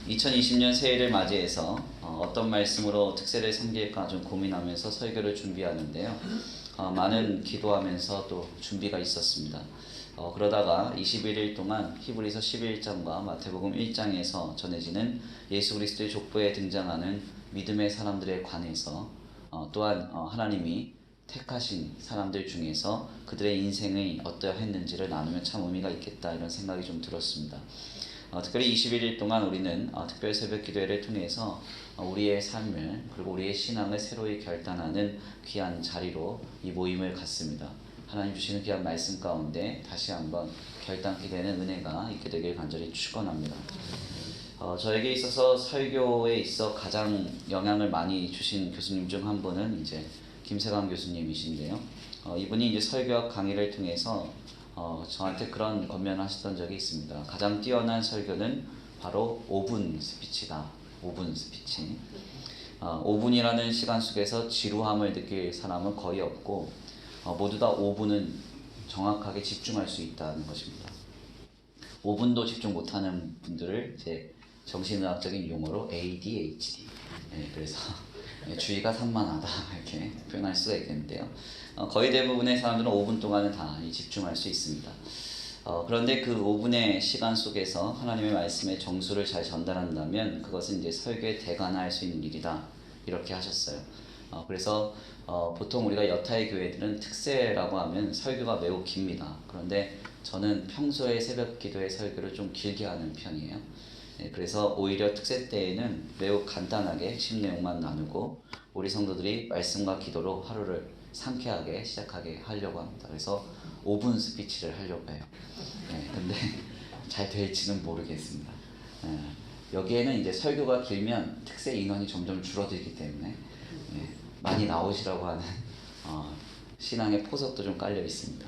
2020년 새해를 맞이해서 어떤 말씀으로 특세를 섬길까 좀 고민하면서 설교를 준비하는데요. 많은 기도하면서 또 준비가 있었습니다. 그러다가 21일 동안 히브리서 11장과 마태복음 1장에서 전해지는 예수 그리스도의 족보에 등장하는 믿음의 사람들에 관해서 또한 하나님이 택하신 사람들 중에서 그들의 인생이 어떠했는지를 나누면 참 의미가 있겠다 이런 생각이 좀 들었습니다. 특별히 21일 동안 우리는 특별 새벽 기도회를 통해서 우리의 삶을 그리고 우리의 신앙을 새로이 결단하는 귀한 자리로 이 모임을 갖습니다. 하나님 주시는 귀한 말씀 가운데 다시 한번 결단케 되는 은혜가 있게 되길 간절히 축원합니다. 저에게 있어서 설교에 있어 가장 영향을 많이 주신 교수님 중 한 분은 이제 김세강 교수님이신데요. 이분이 이제 설교학 강의를 통해서 저한테 그런 권면을 하셨던 적이 있습니다. 가장 뛰어난 설교는 바로 5분 스피치다. 5분 스피치. 5분이라는 시간 속에서 지루함을 느낄 사람은 거의 없고 모두 다 5분은 정확하게 집중할 수 있다는 것입니다. 5분도 집중 못하는 분들을 이제 정신의학적인 용어로 ADHD. 그래서 주의가 산만하다 이렇게 표현할 수가 있겠는데요. 거의 대부분의 사람들은 5분 동안은 다 집중할 수 있습니다. 그런데 그 5분의 시간 속에서 하나님의 말씀의 정수를 잘 전달한다면 그것은 이제 설교에 대관할 수 있는 일이다 이렇게 하셨어요. 그래서 보통 우리가 여타의 교회들은 특세라고 하면 설교가 매우 깁니다. 그런데 저는 평소에 새벽 기도의 설교를 좀 길게 하는 편이에요. 그래서 오히려 특세 때에는 매우 간단하게 핵심 내용만 나누고 우리 성도들이 말씀과 기도로 하루를 상쾌하게 시작하게 하려고 합니다. 그래서 5분 스피치를 하려고 해요. 근데 잘 될지는 모르겠습니다. 여기에는 이제 설교가 길면 특세 인원이 점점 줄어들기 때문에 많이 나오시라고 하는 신앙의 포석도 좀 깔려 있습니다.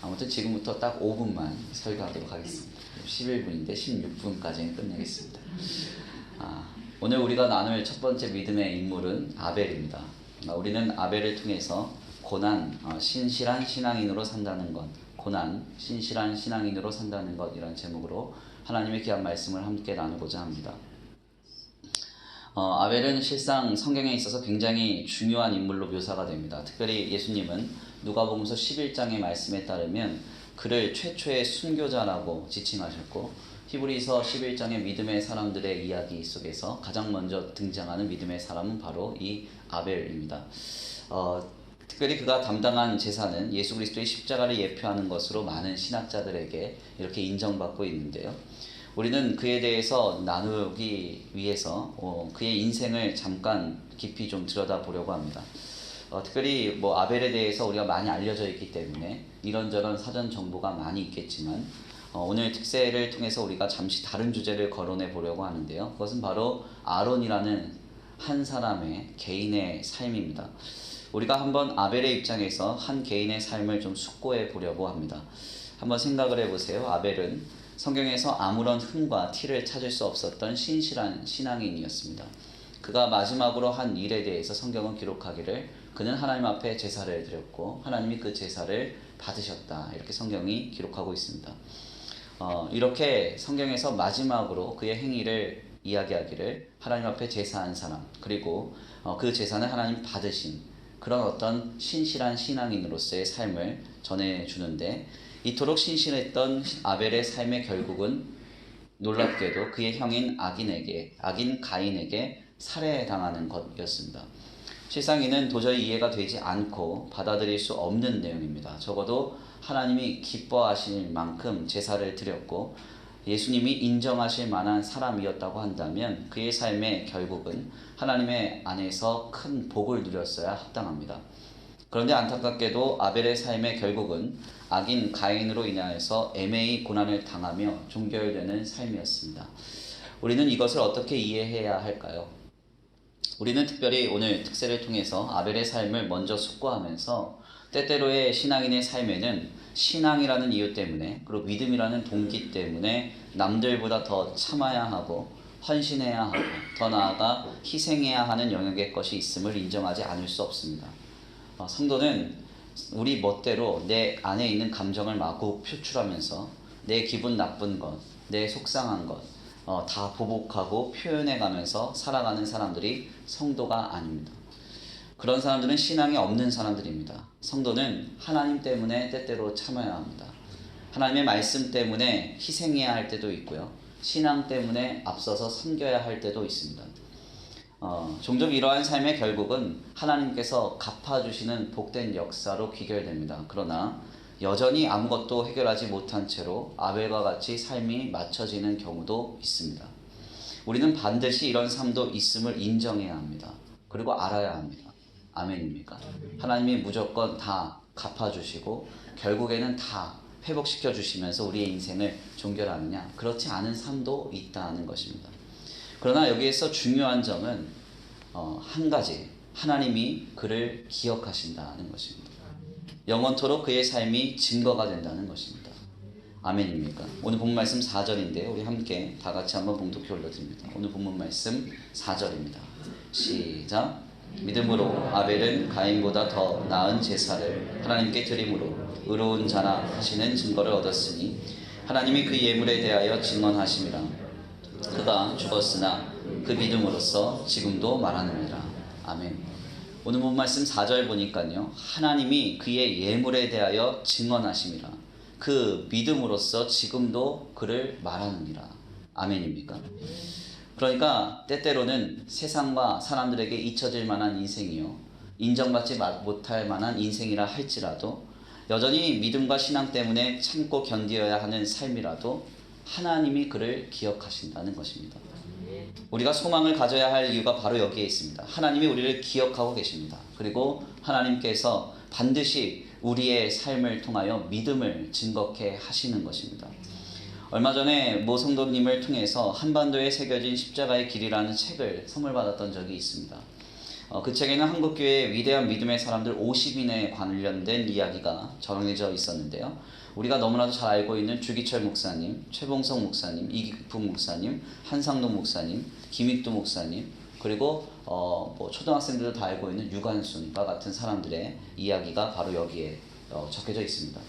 아무튼 지금부터 딱 5분만 설교하도록 하겠습니다. 11분인데 16분까지는 끝내겠습니다. 오늘 우리가 나눌 첫 번째 믿음의 인물은 아벨입니다. 우리는 아벨을 통해서 고난, 신실한 신앙인으로 산다는 것, 고난, 신실한 신앙인으로 산다는 것 이런 제목으로 하나님의 귀한 말씀을 함께 나누고자 합니다. 아벨은 실상 성경에 있어서 굉장히 중요한 인물로 묘사가 됩니다. 특별히 예수님은 누가복음서 11장의 말씀에 따르면 그를 최초의 순교자라고 지칭하셨고 히브리서 11장의 믿음의 사람들의 이야기 속에서 가장 먼저 등장하는 믿음의 사람은 바로 이 아벨입니다. 특별히 그가 담당한 제사는 예수 그리스도의 십자가를 예표하는 것으로 많은 신학자들에게 이렇게 인정받고 있는데요. 우리는 그에 대해서 나누기 위해서 그의 인생을 잠깐 깊이 좀 들여다보려고 합니다. 특별히 아벨에 대해서 우리가 많이 알려져 있기 때문에 이런저런 사전 정보가 많이 있겠지만 오늘 특세를 통해서 우리가 잠시 다른 주제를 거론해 보려고 하는데요. 그것은 바로 아론이라는 한 사람의 개인의 삶입니다. 우리가 한번 아벨의 입장에서 한 개인의 삶을 좀 숙고해 보려고 합니다. 한번 생각을 해보세요. 아벨은 성경에서 아무런 흠과 티를 찾을 수 없었던 신실한 신앙인이었습니다. 그가 마지막으로 한 일에 대해서 성경은 기록하기를 그는 하나님 앞에 제사를 드렸고 하나님이 그 제사를 받으셨다 이렇게 성경이 기록하고 있습니다. 이렇게 성경에서 마지막으로 그의 행위를 이야기하기를 하나님 앞에 제사한 사람 그리고 그 제사는 하나님 받으신 그런 어떤 신실한 신앙인으로서의 삶을 전해주는데 이토록 신실했던 아벨의 삶의 결국은 놀랍게도 그의 형인 악인 가인에게 살해당하는 것이었습니다. 실상 이는 도저히 이해가 되지 않고 받아들일 수 없는 내용입니다. 적어도 하나님이 기뻐하실 만큼 제사를 드렸고 예수님이 인정하실 만한 사람이었다고 한다면 그의 삶의 결국은 하나님의 안에서 큰 복을 누렸어야 합당합니다. 그런데 안타깝게도 아벨의 삶의 결국은 악인 가인으로 인하여서 애매히 고난을 당하며 종결되는 삶이었습니다. 우리는 이것을 어떻게 이해해야 할까요? 우리는 특별히 오늘 특세를 통해서 아벨의 삶을 먼저 숙고하면서 때때로의 신앙인의 삶에는 신앙이라는 이유 때문에 그리고 믿음이라는 동기 때문에 남들보다 더 참아야 하고 헌신해야 하고 더 나아가 희생해야 하는 영역의 것이 있음을 인정하지 않을 수 없습니다. 성도는 우리 멋대로 내 안에 있는 감정을 마구 표출하면서 내 기분 나쁜 것, 내 속상한 것, 다 보복하고 표현해가면서 살아가는 사람들이 성도가 아닙니다. 그런 사람들은 신앙이 없는 사람들입니다. 성도는 하나님 때문에 때때로 참아야 합니다. 하나님의 말씀 때문에 희생해야 할 때도 있고요. 신앙 때문에 앞서서 섬겨야 할 때도 있습니다. 종종 이러한 삶의 결국은 하나님께서 갚아주시는 복된 역사로 귀결됩니다. 그러나 여전히 아무것도 해결하지 못한 채로 아벨과 같이 삶이 맞춰지는 경우도 있습니다. 우리는 반드시 이런 삶도 있음을 인정해야 합니다. 그리고 알아야 합니다. 아멘입니까? 하나님이 무조건 다 갚아주시고 결국에는 다 회복시켜 주시면서 우리의 인생을 종결하느냐? 그렇지 않은 삶도 있다는 것입니다. 그러나 여기에서 중요한 점은 한 가지, 하나님이 그를 기억하신다는 것입니다. 영원토록 그의 삶이 증거가 된다는 것입니다. 아멘입니까? 오늘 본문 말씀 4절인데요. 우리 함께 다 같이 한번 봉독해 올려드립니다. 오늘 본문 말씀 4절입니다. 시작. 믿음으로 아벨은 가인보다 더 나은 제사를 하나님께 드림으로 의로운 자나 하시는 증거를 얻었으니 하나님이 그 예물에 대하여 증언하심이라. 그가 죽었으나 그 믿음으로써 지금도 말하느니라. 아멘. 오늘 본 말씀 4절 보니까요. 하나님이 그의 예물에 대하여 증언하심이라. 그 믿음으로써 지금도 그를 말하느니라. 아멘입니까? 그러니까 때때로는 세상과 사람들에게 잊혀질 만한 인생이요, 인정받지 못할 만한 인생이라 할지라도 여전히 믿음과 신앙 때문에 참고 견디어야 하는 삶이라도 하나님이 그를 기억하신다는 것입니다. 우리가 소망을 가져야 할 이유가 바로 여기에 있습니다. 하나님이 우리를 기억하고 계십니다. 그리고 하나님께서 반드시 우리의 삶을 통하여 믿음을 증거케 하시는 것입니다. 얼마 전에 모 성도님을 통해서 한반도에 새겨진 십자가의 길이라는 책을 선물 받았던 적이 있습니다. 그 책에는 한국교회의 위대한 믿음의 사람들 50인에 관련된 이야기가 정해져 있었는데요. 우리가 너무나도 잘 알고 있는 주기철 목사님, 최봉석 목사님, 이기품 목사님, 한상동 목사님, 김익두 목사님, 그리고 초등학생들도 다 알고 있는 유관순과 같은 사람들의 이야기가 바로 여기에 적혀져 있습니다.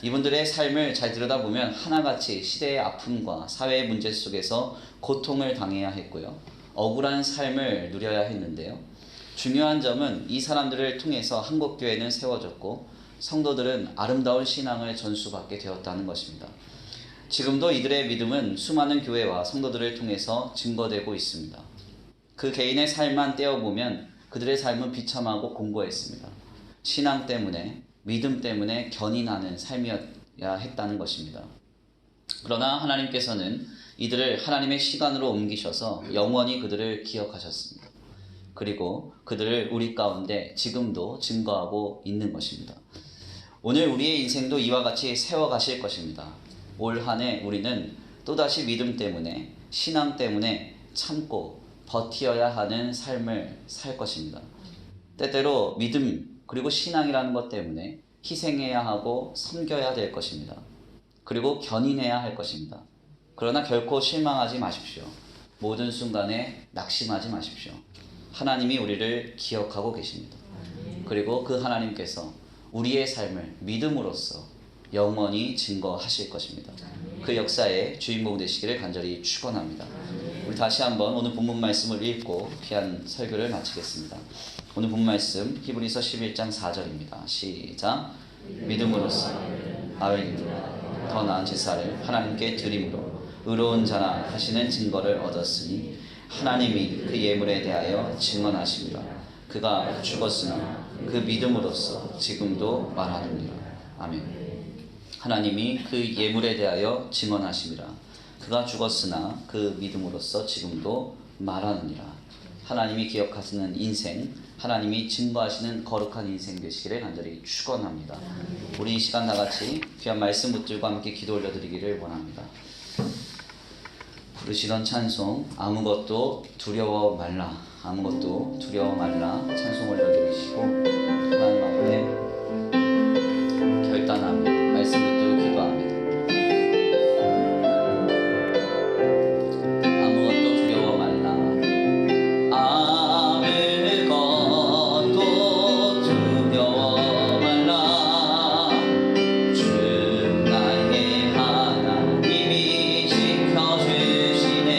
이분들의 삶을 잘 들여다보면 하나같이 시대의 아픔과 사회의 문제 속에서 고통을 당해야 했고요. 억울한 삶을 누려야 했는데요. 중요한 점은 이 사람들을 통해서 한국교회는 세워졌고 성도들은 아름다운 신앙을 전수받게 되었다는 것입니다. 지금도 이들의 믿음은 수많은 교회와 성도들을 통해서 증거되고 있습니다. 그 개인의 삶만 떼어보면 그들의 삶은 비참하고 공고했습니다. 신앙 때문에, 믿음 때문에 견인하는 삶이어야 했다는 것입니다. 그러나 하나님께서는 이들을 하나님의 시간으로 옮기셔서 영원히 그들을 기억하셨습니다. 그리고 그들을 우리 가운데 지금도 증거하고 있는 것입니다. 오늘 우리의 인생도 이와 같이 세워가실 것입니다. 올 한 해 우리는 또다시 믿음 때문에, 신앙 때문에 참고 버티어야 하는 삶을 살 것입니다. 때때로 믿음 그리고 신앙이라는 것 때문에 희생해야 하고 섬겨야 될 것입니다. 그리고 견인해야 할 것입니다. 그러나 결코 실망하지 마십시오. 모든 순간에 낙심하지 마십시오. 하나님이 우리를 기억하고 계십니다. 그리고 그 하나님께서 우리의 삶을 믿음으로써 영원히 증거하실 것입니다. 그 역사의 주인공 되시기를 간절히 축원합니다. 우리 다시 한번 오늘 본문 말씀을 읽고 귀한 설교를 마치겠습니다. 오늘 본문 말씀 히브리서 11장 4절입니다. 시작. 믿음으로써 아벨보다 더 나은 제사를 하나님께 드림으로 의로운 자나 하시는 증거를 얻었으니 하나님이 그 예물에 대하여 증언하십니다. 그가 죽었으나 그 믿음으로써 지금도 말하느니라. 아멘. 하나님이 그 예물에 대하여 증언하십니다. 그가 죽었으나 그 믿음으로써 지금도 말하느니라. 하나님이 기억하시는 인생, 하나님이 증거하시는 거룩한 인생 되시기를 간절히 축원합니다. 우리 이 시간 나같이 귀한 말씀 붙들고 함께 기도 올려드리기를 원합니다. 부르시던 찬송 아무것도 두려워 말라, 아무것도 두려워 말라 찬송 올려드리시고 하나님 앞에 결단하며 말씀 붙들고 기도합니다. 아무것도 두려워 말라, 아무것도 두려워 말라. 주 나의 하나님이 지켜주시네.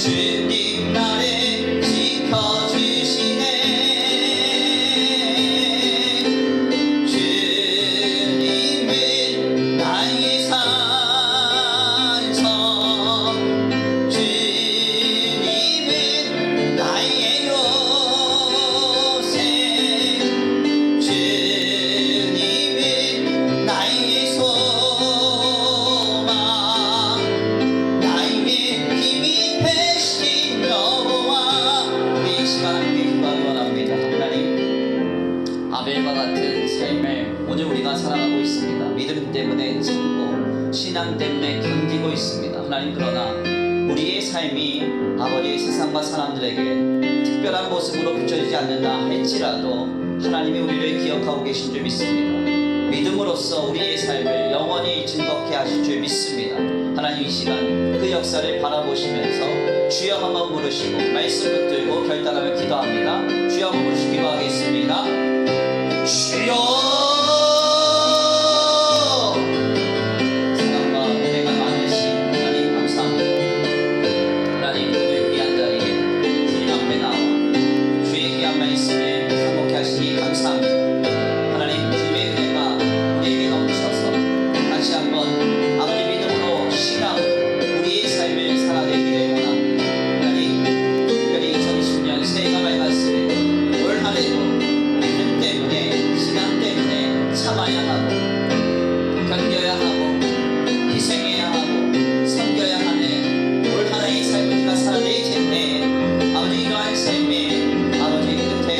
주님 나를 지켜주시네. 주님은 나의 산성, 주님은 나의 요새, 주님은 나의 소망, 나의 힘이 되신 여호와. 우리 이 시간 함께 기도하기 원합니다. 하나님, 아벨과 같은 삶을 오늘 우리가 살아가고 있습니다. 믿음 때문에 참고 신앙 때문에 견디고 있습니다. 하나님, 그러나 우리의 삶이 아버지 세상과 사람들에게 특별한 모습으로 비춰지지 않는다 할지라도 하나님이 우리를 기억하고 계신 줄 믿습니다. 믿음으로써 우리의 삶을 영원히 즐겁게 하실 줄 믿습니다. 하나님, 이 시간 그 역사를 바라보시면서 주여 한번 부르시고 말씀 붙들고 결단하며 기도합니다. 주여 한번 부르시고 기도하겠습니다. 주여, 사랑과 은혜가 많으신 하나님 감사합니다. 하나님, 오늘 귀한 자리에 주님 앞에 나와 주의 귀한 말씀을 상고케 하시니 감사합니다. 하나님, 주님의 은혜가 우리에게 넘쳐서 다시 한번 아버지 믿음으로 신앙 우리의 삶을 살아내기를 원합니다. 하나님, 특별히 2020년 새해가 밝았습니다. 올 한해도 믿음 때문에 신앙 때문에 참아야 하고 견뎌야 하고 희생해야 하고 섬겨야 하는 올 한해의 삶을 우리가 살아내야 텐데 아버지, 이러한 삶의 아버지 끝에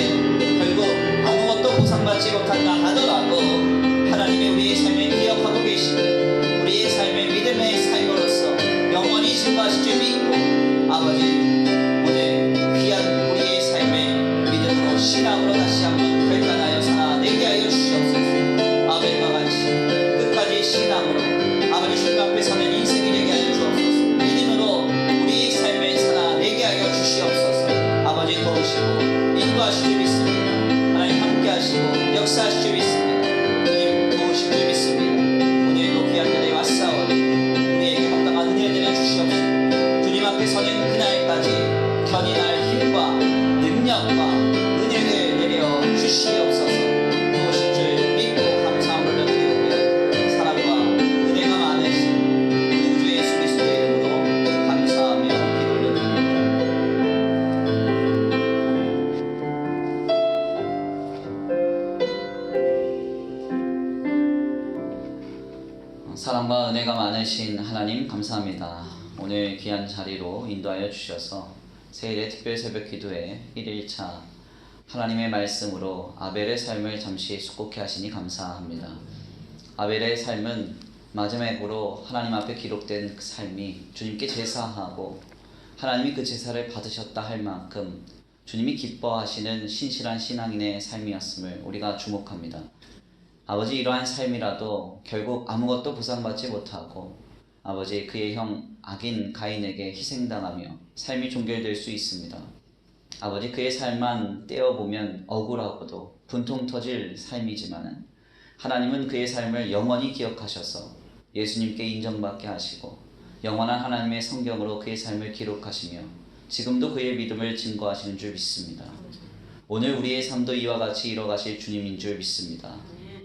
결국 아무것도 보상받지 못한다 하더라도 하나님이 우리의 삶을 기억하고 계시고 우리의 삶을 믿음의 삶으로서 영원히 증거하실 줄 믿고 아버지, 오늘 귀한 우리의 삶을 믿음으로 신앙으로 다시 한번 결단하여 살아내게 하여 주시옵소서. 아벨과 같이 끝까지 신앙으로 아버지 주님 앞에 서는 인생이 되게 하여 주옵소서. 믿음으로 우리의 삶을 살아내게 하여 주시옵소서. 아버지, 도우시고 인도하실 줄 믿습니다. 하나님, 함께 하시고 역사하실 줄 믿습니다. 주님 도우실 줄 믿습니다. 오늘도 귀한 자리에 왔사오니 우리에게 합당한 은혜를 내려 주시옵시고 주님 앞에 서는 그날까지 견인할 힘과 능력과 은혜를 내려 주시옵소서. 도우실 줄 믿고 감사함을 올려드리오며 사랑과 은혜가 많으신 우리 주 예수 그리스도의 이름으로 감사하며 기도 올려드립니다. 사랑과 은혜가 많으신 하나님 감사합니다. 오늘 귀한 자리로 인도하여 주셔서 새해의 특별 새벽 기도회 1일차 하나님의 말씀으로 아벨의 삶을 잠시 숙고케 하시니 감사합니다. 아벨의 삶은 마지막으로 하나님 앞에 기록된 그 삶이 주님께 제사하고 하나님이 그 제사를 받으셨다 할 만큼 주님이 기뻐하시는 신실한 신앙인의 삶이었음을 우리가 주목합니다. 아버지, 이러한 삶이라도 결국 아무것도 보상받지 못하고 아버지, 그의 형 악인 가인에게 희생당하며 삶이 종결될 수 있습니다. 아버지, 그의 삶만 떼어보면 억울하고도 분통 터질 삶이지만 하나님은 그의 삶을 영원히 기억하셔서 예수님께 인정받게 하시고 영원한 하나님의 성경으로 그의 삶을 기록하시며 지금도 그의 믿음을 증거하시는 줄 믿습니다. 오늘 우리의 삶도 이와 같이 이뤄가실 주님인 줄 믿습니다.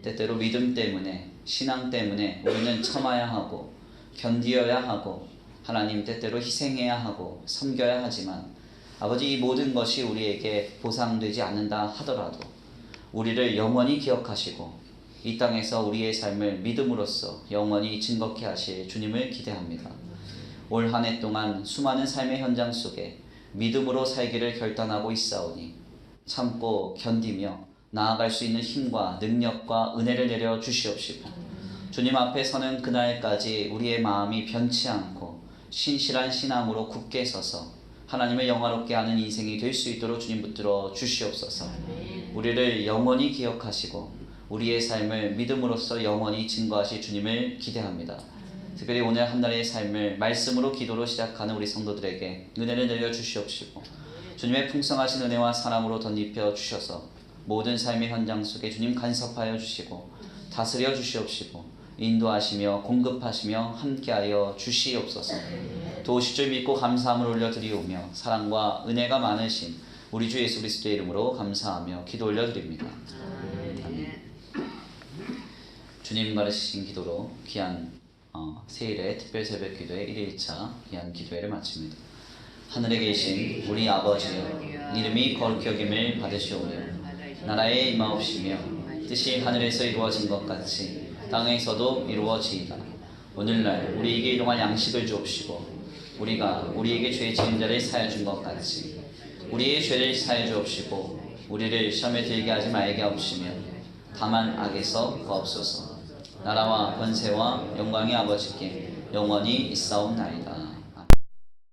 때때로 믿음 때문에 신앙 때문에 우리는 참아야 하고 견디어야 하고 하나님 때때로 희생해야 하고 섬겨야 하지만 아버지, 이 모든 것이 우리에게 보상되지 않는다 하더라도 우리를 영원히 기억하시고 이 땅에서 우리의 삶을 믿음으로써 영원히 증거케 하실 주님을 기대합니다. 올 한 해 동안 수많은 삶의 현장 속에 믿음으로 살기를 결단하고 있사오니 참고 견디며 나아갈 수 있는 힘과 능력과 은혜를 내려 주시옵시고 주님 앞에 서는 그날까지 우리의 마음이 변치 않고 신실한 신앙으로 굳게 서서 하나님을 영화롭게 하는 인생이 될 수 있도록 주님 붙들어 주시옵소서. 우리를 영원히 기억하시고 우리의 삶을 믿음으로써 영원히 증거하실 주님을 기대합니다. 특별히 오늘 한 달의 삶을 말씀으로 기도로 시작하는 우리 성도들에게 은혜를 내려 주시옵시고 주님의 풍성하신 은혜와 사랑으로 덧입혀 주셔서 모든 삶의 현장 속에 주님 간섭하여 주시고 다스려 주시옵시고 인도하시며 공급하시며 함께하여 주시옵소서. 도우실 믿고 감사함을 올려드리오며 사랑과 은혜가 많으신 우리 주 예수 그리스도의 이름으로 감사하며 기도 올려드립니다. 아멘. 주님 가르치신 기도로 귀한 세일의 특별 새벽 기도의 1일차 귀한 기도회를 마칩니다. 하늘에 계신 우리 아버지여, 이름이 거룩히 여김을 받으시오며 나라에 임하옵시며 뜻이 하늘에서 이루어진 것 같이 땅에서도 이루어지이다. 오늘날 우리에게 일용할 양식을 주옵시고 우리가 우리에게 죄 지은 자를 사하여 준 것 같이 우리의 죄를 사하여 주옵시고 우리를 시험에 들게 하지 말게 하옵시며 다만 악에서 구하옵소서. 나라와 권세와 영광이 아버지께 영원히 있사옵나이다.